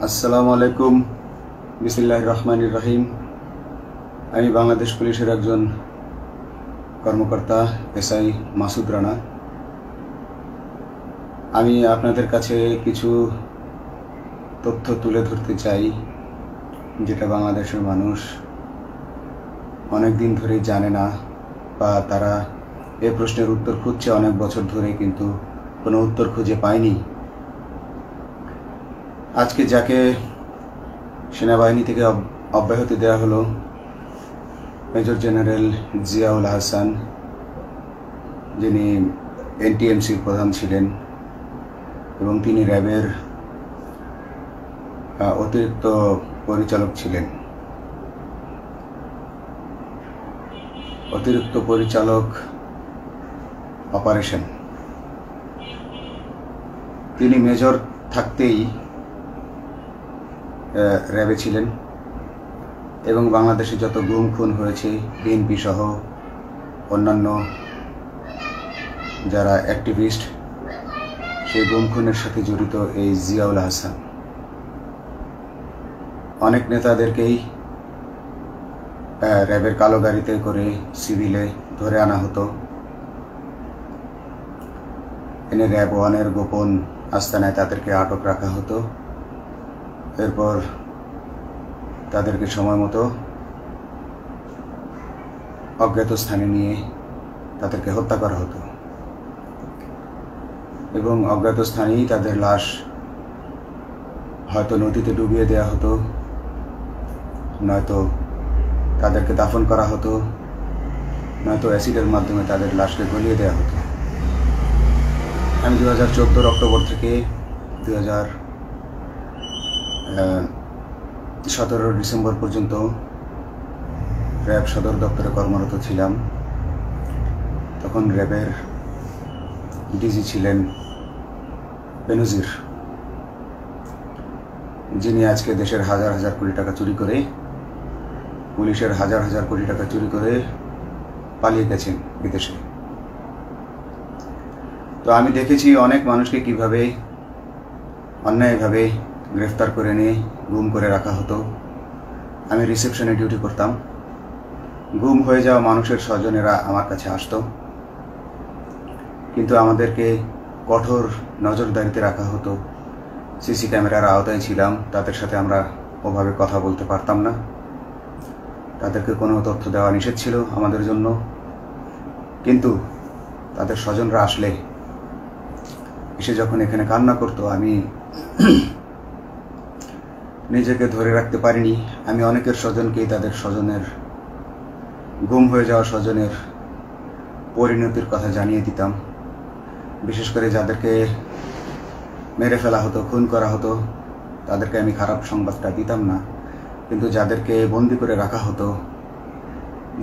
আসসালামু আলাইকুম। বিসমিল্লাহির রহমানির রহিম। আমি বাংলাদেশ পুলিশের একজন কর্মকর্তা এসআই মাসুদ রানা। আমি আপনাদের কাছে কিছু তথ্য তুলে ধরতে চাই, যেটা বাংলাদেশের মানুষ অনেক দিন ধরেই জানে না, বা তারা এই প্রশ্নের উত্তর খুঁজছে অনেক বছর ধরে, কিন্তু কোনো উত্তর খুঁজে পায়নি। আজকে যাকে সেনাবাহিনী থেকে অব্যাহতি দেওয়া হলো, মেজর জেনারেল জিয়াউল হাসান, যিনি এনটিএমসির প্রধান ছিলেন এবং তিনি র্যাবের অতিরিক্ত পরিচালক ছিলেন। অতিরিক্ত পরিচালক অপারেশন। তিনি মেজর থাকতেই র্যাবে ছিলেন এবং বাংলাদেশে যত গুম খুন হয়েছে, বিএনপি সহ অন্যান্য যারা অ্যাক্টিভিস্ট, সেই গুম খুনের সাথে জড়িত এই জিয়াউল হাসান। অনেক নেতাদেরকেই র্যাবের কালো গাড়িতে করে সিভিলে ধরে আনা হতো, এনে র্যাব ওয়ানের গোপন আস্তানায় তাদেরকে আটক রাখা হতো। এরপর তাদেরকে সময় মতো অজ্ঞাত স্থানে নিয়ে তাদেরকে হত্যা করা হতো এবং অজ্ঞাত স্থানেই তাদের লাশ হয়তো নদীতে ডুবিয়ে দেওয়া হতো, নয়তো তাদেরকে দাফন করা হতো, নয়তো অ্যাসিডের মাধ্যমে তাদের লাশকে গলিয়ে দেওয়া হতো। আমি 2014 অক্টোবর থেকে 2017 ডিসেম্বর পর্যন্ত র্যাব সদর দপ্তরে কর্মরত ছিলাম। তখন র্যাবের ডিজি ছিলেন বেনজির, যিনি আজকে দেশের হাজার হাজার কোটি টাকা চুরি করে, পুলিশের হাজার হাজার কোটি টাকা চুরি করে পালিয়ে গেছেন বিদেশে। তো আমি দেখেছি অনেক মানুষকে কিভাবে অন্যায়ভাবে গ্রেফতার করে নিয়ে গুম করে রাখা হতো। আমি রিসেপশনে ডিউটি করতাম। গুম হয়ে যাওয়া মানুষের স্বজনেরা আমার কাছে আসতো, কিন্তু আমাদেরকে কঠোর নজরদারিতে রাখা হতো। সিসি ক্যামেরার আওতায় ছিলাম, তাদের সাথে আমরা ওভাবে কথা বলতে পারতাম না। তাদেরকে কোনো তথ্য দেওয়া নিষেধ ছিল আমাদের জন্য। কিন্তু তাদের স্বজনরা আসলে এসে যখন এখানে কান্না করতো, আমি নিজেকে ধরে রাখতে পারিনি। আমি অনেকের স্বজনকেই তাদের স্বজনের, গুম হয়ে যাওয়া স্বজনের পরিণতির কথা জানিয়ে দিতাম। বিশেষ করে যাদেরকে মেরে ফেলা হতো, খুন করা হতো, তাদেরকে আমি খারাপ সংবাদটা দিতাম না। কিন্তু যাদেরকে বন্দি করে রাখা হতো,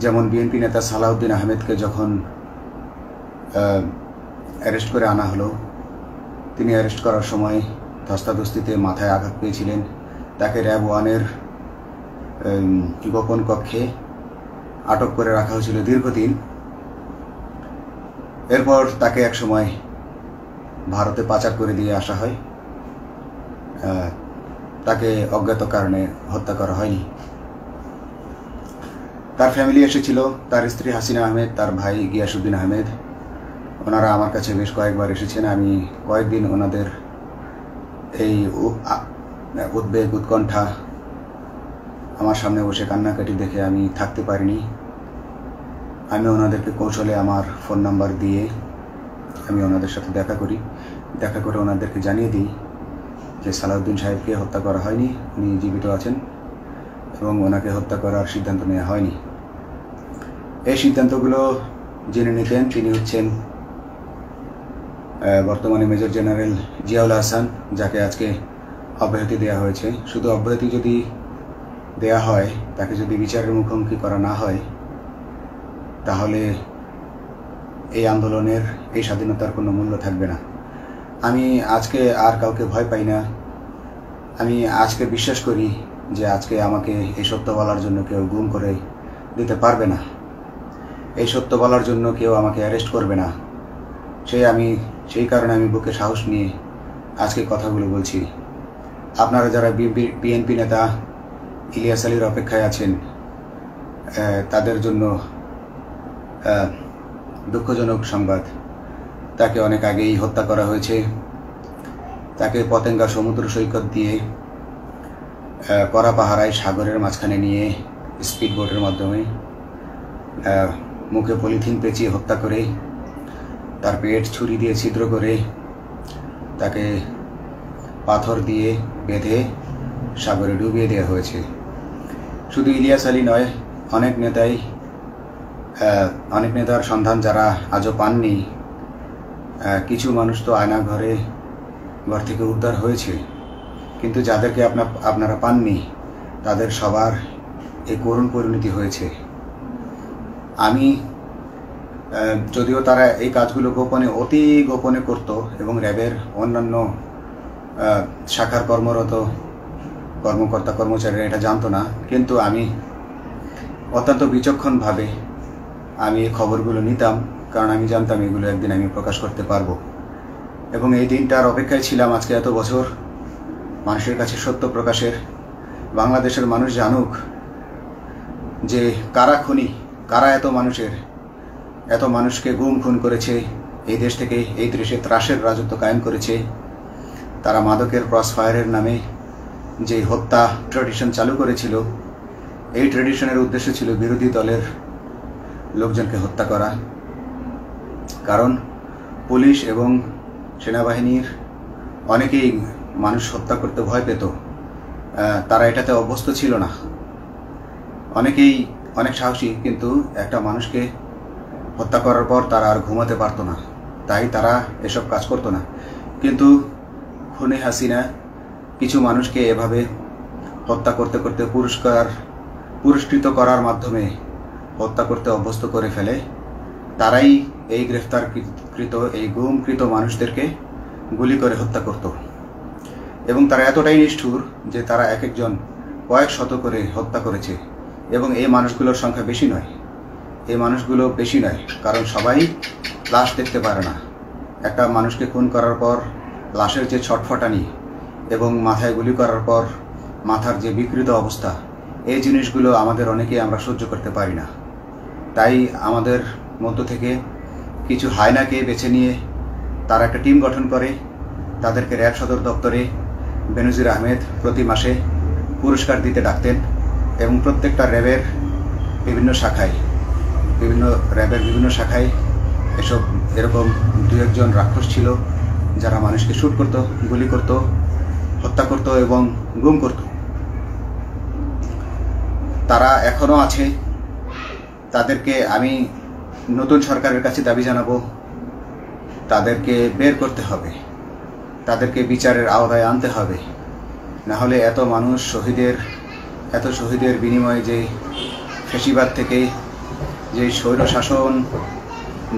যেমন বিএনপি নেতা সালাউদ্দিন আহমেদকে যখন অ্যারেস্ট করে আনা হলো, তিনি অ্যারেস্ট করার সময় ধস্তাধস্তিতে মাথায় আঘাত পেয়েছিলেন। তাকে র্যাব ওয়ানের গোপন কক্ষে আটক করে রাখা হয়েছিল দীর্ঘদিন। এরপর তাকে এক সময় ভারতে পাচার করে দিয়ে আসা হয়। তাকে অজ্ঞাত কারণে হত্যা করা হয়নি। তার ফ্যামিলি এসেছিল, তার স্ত্রী হাসিনা আহমেদ, তার ভাই গিয়াসউদ্দিন আহমেদ। ওনারা আমার কাছে বেশ কয়েকবার এসেছেন। আমি কয়েকদিন ওনাদের এই উদ্বেগ, উৎকণ্ঠা, আমার সামনে বসে কান্নাকাটি দেখে আমি থাকতে পারিনি। আমি ওনাদেরকে কৌশলে আমার ফোন নাম্বার দিয়ে আমি ওনাদের সাথে দেখা করে ওনাদেরকে জানিয়ে দিই যে সালাউদ্দিন সাহেবকে হত্যা করা হয়নি, উনি জীবিত আছেন এবং ওনাকে হত্যা করার সিদ্ধান্ত নেওয়া হয়নি। এই সিদ্ধান্তগুলো জেনে নিতেন তিনি হচ্ছেন বর্তমানে মেজর জেনারেল জিয়াউল হাসান, যাকে আজকে অব্যাহতি দেওয়া হয়েছে। শুধু অব্যাহতি যদি দেয়া হয়, তাকে যদি বিচারের মুখোমুখি করা না হয়, তাহলে এই আন্দোলনের, এই স্বাধীনতার কোনো মূল্য থাকবে না। আমি আজকে আর কাউকে ভয় পাই না। আমি আজকে বিশ্বাস করি যে আজকে আমাকে এই সত্য বলার জন্য কেউ গুম করে দিতে পারবে না, এই সত্য বলার জন্য কেউ আমাকে অ্যারেস্ট করবে না। সেই কারণে আমি বুকে সাহস নিয়ে আজকে কথাগুলো বলছি। আপনারা যারা বিএনপি নেতা ইলিয়াস আলীর অপেক্ষায় আছেন, তাদের জন্য দুঃখজনক সংবাদ। তাকে অনেক আগেই হত্যা করা হয়েছে। তাকে পতেঙ্গা সমুদ্র সৈকত দিয়ে কড়া পাহারায় সাগরের মাঝখানে নিয়ে স্পিড বোটের মাধ্যমে মুখে পলিথিন পেঁচিয়ে হত্যা করে, তার পেট ছুরি দিয়ে ছিদ্র করে, তাকে পাথর দিয়ে বেঁধে সাগরে ডুবিয়ে দেওয়া হয়েছে। শুধু ইলিয়াস আলী নয়, অনেক নেতার সন্ধান যারা আজও পাননি। কিছু মানুষ তো ঘর থেকে উদ্ধার হয়েছে, কিন্তু যাদেরকে আপনারা পাননি তাদের সবার এই করুণ পরিণতি হয়েছে। আমি যদিও তারা এই কাজগুলো অতি গোপনে করত এবং র্যাবের অন্যান্য শাখার কর্মরত কর্মকর্তা কর্মচারীরা এটা জানতো না, কিন্তু আমি অত্যন্ত বিচক্ষণভাবে আমি এই খবরগুলো নিতাম, কারণ আমি জানতাম এগুলো একদিন আমি প্রকাশ করতে পারবো। এবং এই দিনটার অপেক্ষায় ছিলাম আজকে এত বছর, মানুষের কাছে সত্য প্রকাশের। বাংলাদেশের মানুষ জানুক যে কারা খুনি, কারা এত মানুষকে গুম খুন করেছে, এই দেশ থেকে এই দেশে ত্রাসের রাজত্ব কায়েম করেছে। তারা মাদকের ক্রস ফায়ারের নামে যে হত্যা ট্র্যাডিশন চালু করেছিল, এই ট্র্যাডিশনের উদ্দেশ্য ছিল বিরোধী দলের লোকজনকে হত্যা করা। কারণ পুলিশ এবং সেনাবাহিনীর অনেকেই মানুষ হত্যা করতে ভয় পেত, তারা এটাতে অভ্যস্ত ছিল না। অনেকেই অনেক সাহসী, কিন্তু একটা মানুষকে হত্যা করার পর তারা আর ঘুমাতে পারতো না, তাই তারা এসব কাজ করতো না। কিন্তু খুনি হাসিনা কিছু মানুষকে এভাবে হত্যা করতে করতে পুরস্কৃত করার মাধ্যমে হত্যা করতে অভ্যস্ত করে ফেলে। তারাই এই গ্রেফতারকৃত এই গুমকৃত মানুষদেরকে গুলি করে হত্যা করত। এবং তারা এতটাই নিষ্ঠুর যে তারা এক একজন কয়েক শত করে হত্যা করেছে। এবং এই মানুষগুলোর সংখ্যা বেশি নয়, কারণ সবাই লাশ দেখতে পারে না। একটা মানুষকে খুন করার পর লাশের যে ছটফটানি এবং মাথায় গুলি করার পর মাথার যে বিকৃত অবস্থা, এই জিনিসগুলো আমাদের অনেকেই আমরা সহ্য করতে পারি না। তাই আমাদের মধ্য থেকে কিছু হায়নাকে বেছে নিয়ে তারা একটা টিম গঠন করে। তাদেরকে র্যাব সদর দপ্তরে বেনজির আহমেদ প্রতি মাসে পুরস্কার দিতে ডাকতেন এবং প্রত্যেকটা র্যাবের বিভিন্ন শাখায় এরকম দু একজন রাক্ষস ছিল যারা মানুষকে শ্যুট করত, গুলি করত, হত্যা করত এবং গুম করত। তারা এখনো আছে। তাদেরকে আমি নতুন সরকারের কাছে দাবি জানাবো, তাদেরকে বের করতে হবে, তাদেরকে বিচারের আওতায় আনতে হবে। না হলে এত শহীদের বিনিময়ে যে ফ্যাসিবাদ থেকে, যে স্বৈর শাসন,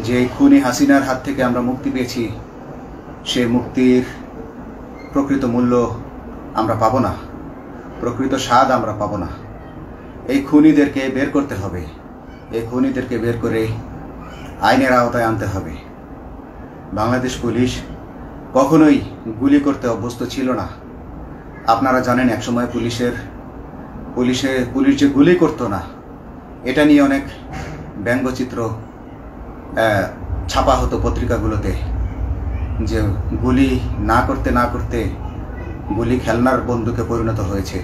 যে খুনি হাসিনার হাত থেকে আমরা মুক্তি পেয়েছি, সে মুক্তির প্রকৃত মূল্য আমরা পাবো না, প্রকৃত স্বাদ আমরা পাবো না। এই খুনিদেরকে বের করতে হবে, এই খুনিদেরকে বের করে আইনের আওতায় আনতে হবে। বাংলাদেশ পুলিশ কখনোই গুলি করতে অভ্যস্ত ছিল না। আপনারা জানেন একসময় পুলিশ যে গুলি করতো না, এটা নিয়ে অনেক ব্যঙ্গচিত্র ছাপা হতো পত্রিকাগুলোতে, যে গুলি না করতে গুলি খেলনার বন্দুকে পরিণত হয়েছে।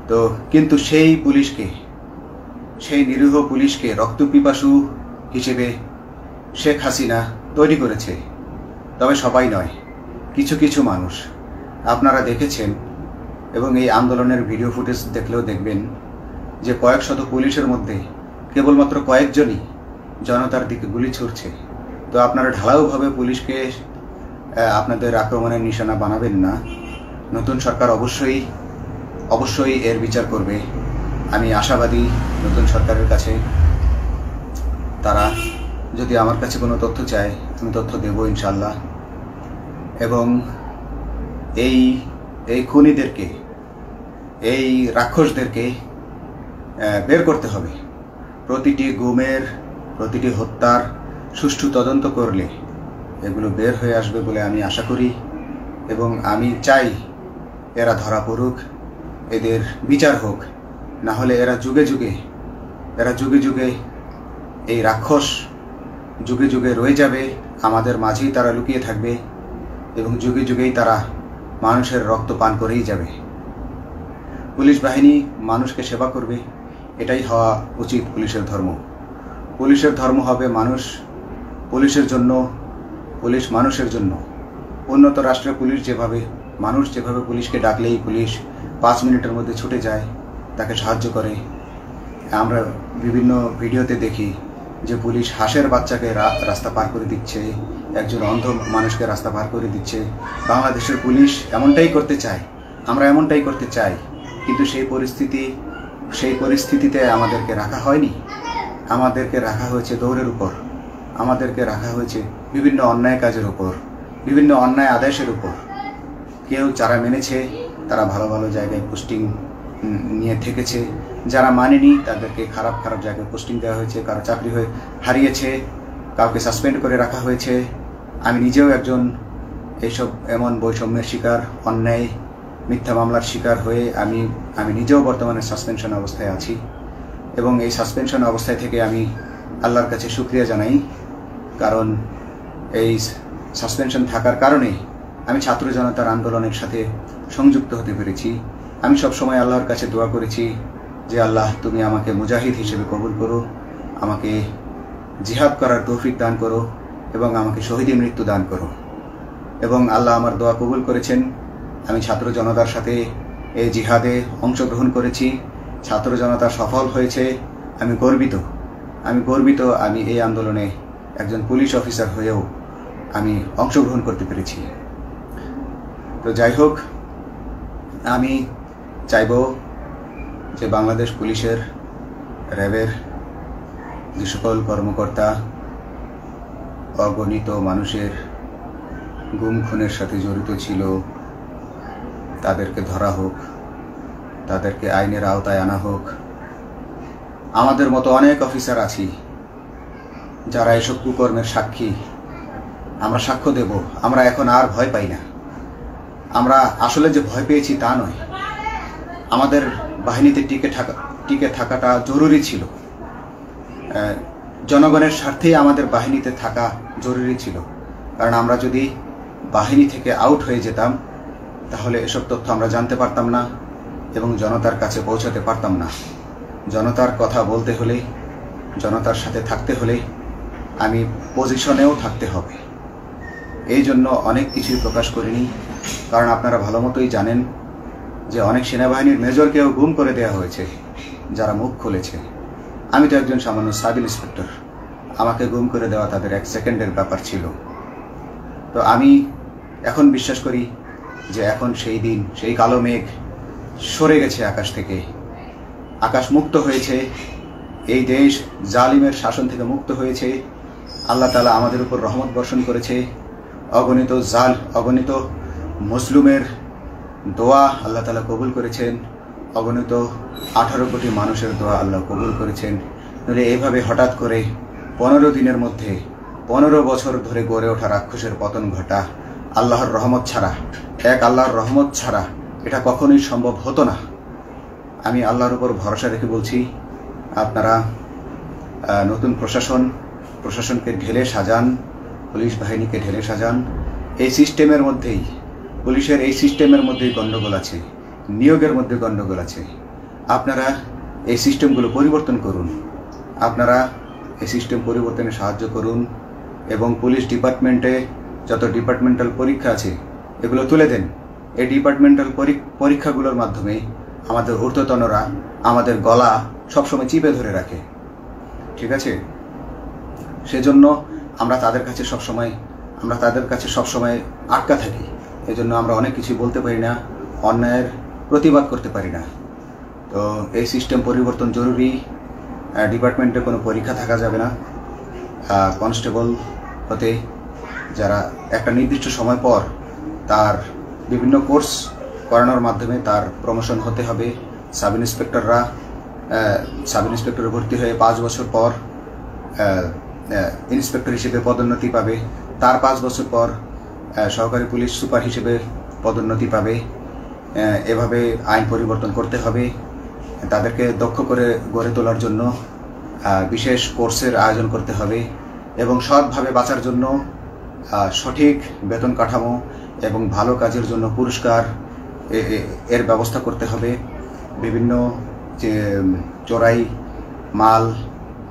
তো কিন্তু সেই নিরীহ পুলিশকে রক্তপিপাসু হিসেবে শেখ হাসিনা তৈরি করেছে। তবে সবাই নয়, কিছু কিছু মানুষ। আপনারা দেখেছেন এবং এই আন্দোলনের ভিডিও ফুটেজ দেখলেও দেখবেন যে কয়েক শত পুলিশের মধ্যে কেবলমাত্র কয়েকজনই জনতার দিকে গুলি ছুড়ছে। তো আপনারা ঢালাওভাবে পুলিশকে আপনাদের আক্রমণের নিশানা বানাবেন না। নতুন সরকার অবশ্যই এর বিচার করবে। আমি আশাবাদী নতুন সরকারের কাছে তারা যদি আমার কাছে কোনো তথ্য চায়, আমি তথ্য দেব ইনশাল্লাহ। এবং এই খুনিদেরকে, এই রাক্ষসদেরকে বের করতে হবে। প্রতিটি গুমের, প্রতিটি হত্যার সুষ্ঠু তদন্ত করলে এগুলো বের হয়ে আসবে বলে আমি আশা করি। এবং আমি চাই এরা ধরা পড়ুক, এদের বিচার হোক, না হলে এরা যুগে যুগে এই রাক্ষস যুগে যুগে রয়ে যাবে, আমাদের মাঝেই তারা লুকিয়ে থাকবে এবং যুগে যুগেই তারা মানুষের রক্ত পান করেই যাবে। পুলিশ বাহিনী মানুষকে সেবা করবে, এটাই হওয়া উচিত পুলিশের ধর্ম। পুলিশের ধর্ম হবে মানুষ, পুলিশের জন্য, পুলিশ মানুষের জন্য। উন্নত রাষ্ট্রের পুলিশ যেভাবে, মানুষ যেভাবে পুলিশকে ডাকলেই পুলিশ 5 মিনিটের মধ্যে ছুটে যায়, তাকে সাহায্য করে। আমরা বিভিন্ন ভিডিওতে দেখি যে পুলিশ হাঁসের বাচ্চাকে রাস্তা পার করে দিচ্ছে, একজন অন্ধ মানুষকে রাস্তা পার করে দিচ্ছে। বাংলাদেশের পুলিশ এমনটাই করতে চায়, আমরা এমনটাই করতে চাই, কিন্তু সেই পরিস্থিতিতে আমাদেরকে রাখা হয়নি। আমাদেরকে রাখা হয়েছে দৌড়ের উপর, আমাদেরকে রাখা হয়েছে বিভিন্ন অন্যায় কাজের উপর, বিভিন্ন অন্যায় আদেশের উপর। কেউ যারা মেনেছে তারা ভালো ভালো জায়গায় পোস্টিং নিয়ে থেকেছে, যারা মানেনি তাদেরকে খারাপ খারাপ জায়গায় পোস্টিং দেওয়া হয়েছে, কারো চাকরি হয়ে হারিয়েছে, কাউকে সাসপেন্ড করে রাখা হয়েছে। আমি নিজেও একজন এমন বৈষম্যের শিকার, অন্যায় মিথ্যা মামলার শিকার হয়ে আমি নিজেও বর্তমানে সাসপেনশন অবস্থায় আছি এবং এই সাসপেনশন অবস্থায় থেকে আমি আল্লাহর কাছে শুকরিয়া জানাই, কারণ এই সাসপেনশন থাকার কারণে আমি ছাত্র জনতার আন্দোলনের সাথে সংযুক্ত হতে পেরেছি। আমি সবসময় আল্লাহর কাছে দোয়া করেছি যে আল্লাহ, তুমি আমাকে মুজাহিদ হিসেবে কবুল করো, আমাকে জিহাদ করার তৌফিক দান করো এবং আমাকে শহীদী মৃত্যু দান করো। এবং আল্লাহ আমার দোয়া কবুল করেছেন। আমি ছাত্র জনতার সাথে এই জিহাদে অংশগ্রহণ করেছি, ছাত্র জনতা সফল হয়েছে। আমি গর্বিত আমি এই আন্দোলনে একজন পুলিশ অফিসার হয়েও আমি অংশগ্রহণ করতে পেরেছি। তো যাই হোক, আমি চাইব যে বাংলাদেশ পুলিশের, র্যাবের যে সকল কর্মকর্তা অগণিত মানুষের গুম খুনের সাথে জড়িত ছিল তাদেরকে ধরা হোক, তাদেরকে আইনের আওতায় আনা হোক। আমাদের মতো অনেক অফিসার আছি যারা এসব কুকর্মের সাক্ষী, আমরা সাক্ষ্য দেব। আমরা এখন আর ভয় পাই না। আমরা আসলে যে ভয় পেয়েছি তা নয়, আমাদের বাহিনীতে টিকে থাকাটা জরুরি ছিল। জনগণের স্বার্থেই আমাদের বাহিনীতে থাকা জরুরি ছিল, কারণ আমরা যদি বাহিনী থেকে আউট হয়ে যেতাম তাহলে এসব তথ্য আমরা জানতে পারতাম না এবং জনতার কাছে পৌঁছাতে পারতাম না। জনতার কথা বলতে হলে, জনতার সাথে থাকতে হলে আমি পজিশনেও থাকতে হবে। এই জন্য অনেক কিছুই প্রকাশ করিনি, কারণ আপনারা ভালো মতোই জানেন যে অনেক সেনাবাহিনীর মেজরকেও গুম করে দেওয়া হয়েছে যারা মুখ খুলেছে। আমি তো একজন সামান্য সাব ইন্সপেক্টর, আমাকে গুম করে দেওয়া তাদের 1 সেকেন্ডের ব্যাপার ছিল। তো আমি এখন বিশ্বাস করি যে এখন সেই দিন, সেই কালো মেঘ সরে গেছে আকাশ থেকে, আকাশ মুক্ত হয়েছে, এই দেশ জালিমের শাসন থেকে মুক্ত হয়েছে। আল্লাহ তাআলা আমাদের উপর রহমত বর্ষণ করেছে। অগণিত মুসলিমের দোয়া আল্লাহ তাআলা কবুল করেছেন, অগণিত 18 কোটি মানুষের দোয়া আল্লাহ কবুল করেছেন। নইলে এইভাবে হঠাৎ করে 15 দিনের মধ্যে 15 বছর ধরে গড়ে ওঠা রাক্ষসের পতন ঘটা আল্লাহর রহমত ছাড়া, আল্লাহর রহমত ছাড়া এটা কখনোই সম্ভব হতো না। আমি আল্লাহর উপর ভরসা রেখে বলছি, আপনারা নতুন প্রশাসনকে ঢেলে সাজান, পুলিশ বাহিনীকে ঢেলে সাজান। এই সিস্টেমের মধ্যেই, পুলিশের এই সিস্টেমের মধ্যেই গণ্ডগোল আছে, নিয়োগের মধ্যে গণ্ডগোল আছে। আপনারা এই সিস্টেমগুলো পরিবর্তন করুন, আপনারা এই সিস্টেম পরিবর্তনে সাহায্য করুন এবং পুলিশ ডিপার্টমেন্টে যত ডিপার্টমেন্টাল পরীক্ষা আছে এগুলো তুলে দেন। এই ডিপার্টমেন্টাল পরীক্ষাগুলোর মাধ্যমে আমাদের ঊর্ধ্বতনরা আমাদের গলা সবসময় চিপে ধরে রাখে, ঠিক আছে? সেজন্য আমরা তাদের কাছে সবসময় আটকা থাকি। এজন্য আমরা অনেক কিছু বলতে পারি না, অন্যায়ের প্রতিবাদ করতে পারি না। তো এই সিস্টেম পরিবর্তন জরুরি। ডিপার্টমেন্টে কোনো পরীক্ষা থাকা যাবে না। কনস্টেবল হতে যারা একটা নির্দিষ্ট সময় পর তার বিভিন্ন কোর্স করানোর মাধ্যমে তার প্রমোশন হতে হবে। সাব ইন্সপেক্টরে ভর্তি হয়ে 5 বছর পর ইন্সপেক্টর হিসেবে পদোন্নতি পাবে, তার 5 বছর পর সহকারী পুলিশ সুপার হিসেবে পদোন্নতি পাবে। এভাবে আইন পরিবর্তন করতে হবে। তাদেরকে দক্ষ করে গড়ে তোলার জন্য বিশেষ কোর্সের আয়োজন করতে হবে এবং সৎভাবে বাঁচার জন্য সঠিক বেতন কাঠামো এবং ভালো কাজের জন্য পুরস্কার এর ব্যবস্থা করতে হবে। বিভিন্ন যে চোরাই মাল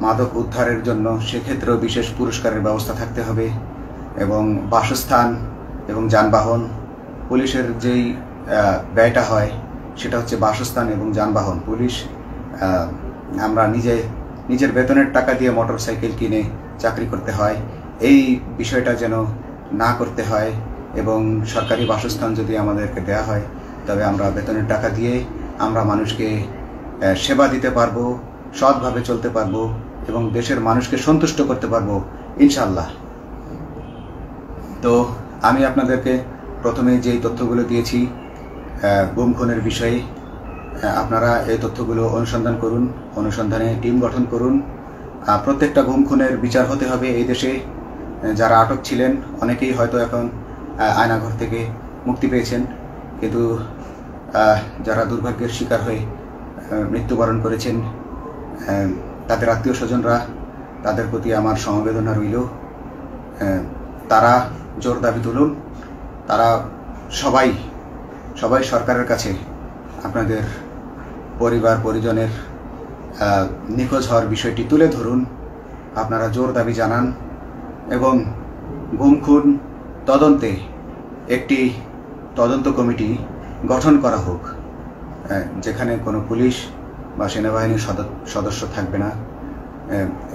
মাদক উদ্ধারের জন্য সেক্ষেত্রেও বিশেষ পুরস্কারের ব্যবস্থা থাকতে হবে এবং বাসস্থান এবং যানবাহন, পুলিশের যেই ব্যয়টা হয় সেটা হচ্ছে বাসস্থান এবং যানবাহন। পুলিশ আমরা নিজের বেতনের টাকা দিয়ে মোটরসাইকেল কিনে চাকরি করতে হয়, এই বিষয়টা যেন না করতে হয় এবং সরকারি বাসস্থান যদি আমাদেরকে দেয়া হয় তবে আমরা বেতনের টাকা দিয়ে আমরা মানুষকে সেবা দিতে পারবো, সৎভাবে চলতে পারবো এবং দেশের মানুষকে সন্তুষ্ট করতে পারবো ইনশাল্লাহ। তো আমি আপনাদেরকে প্রথমে যেই তথ্যগুলো দিয়েছি গুম খুনের বিষয়ে, আপনারা এই তথ্যগুলো অনুসন্ধান করুন, অনুসন্ধানে টিম গঠন করুন। প্রত্যেকটা গুম খুনের বিচার হতে হবে এই দেশে। যারা আটক ছিলেন অনেকেই হয়তো এখন আয়নাঘর থেকে মুক্তি পেয়েছেন, কিন্তু যারা দুর্ভাগ্যের শিকার হয়ে মৃত্যুবরণ করেছেন তাদের আত্মীয় স্বজনরা, তাদের প্রতি আমার সমবেদনা রইল। তারা জোর দাবি তুলুন, তারা সবাই সরকারের কাছে আপনাদের পরিবার পরিজনের নিখোঁজ হওয়ার বিষয়টি তুলে ধরুন, আপনারা জোর দাবি জানান এবং গুম খুন তদন্তে একটি তদন্ত কমিটি গঠন করা হোক, যেখানে কোনো পুলিশ বা সেনাবাহিনীর সদস্য থাকবে না।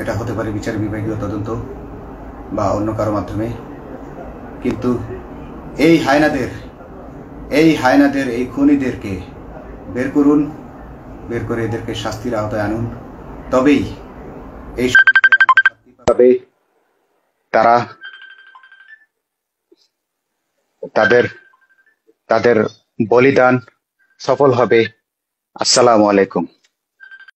এটা হতে পারে বিচার বিভাগীয় তদন্ত বা অন্য কারো মাধ্যমে, কিন্তু এই হায়নাদের এই খুনিদেরকে বের করুন, বের করে এদেরকে শাস্তির আওতায় আনুন, তবেই এই তারা তাদের বলিদান সফল হবে। আসসালামু আলাইকুম।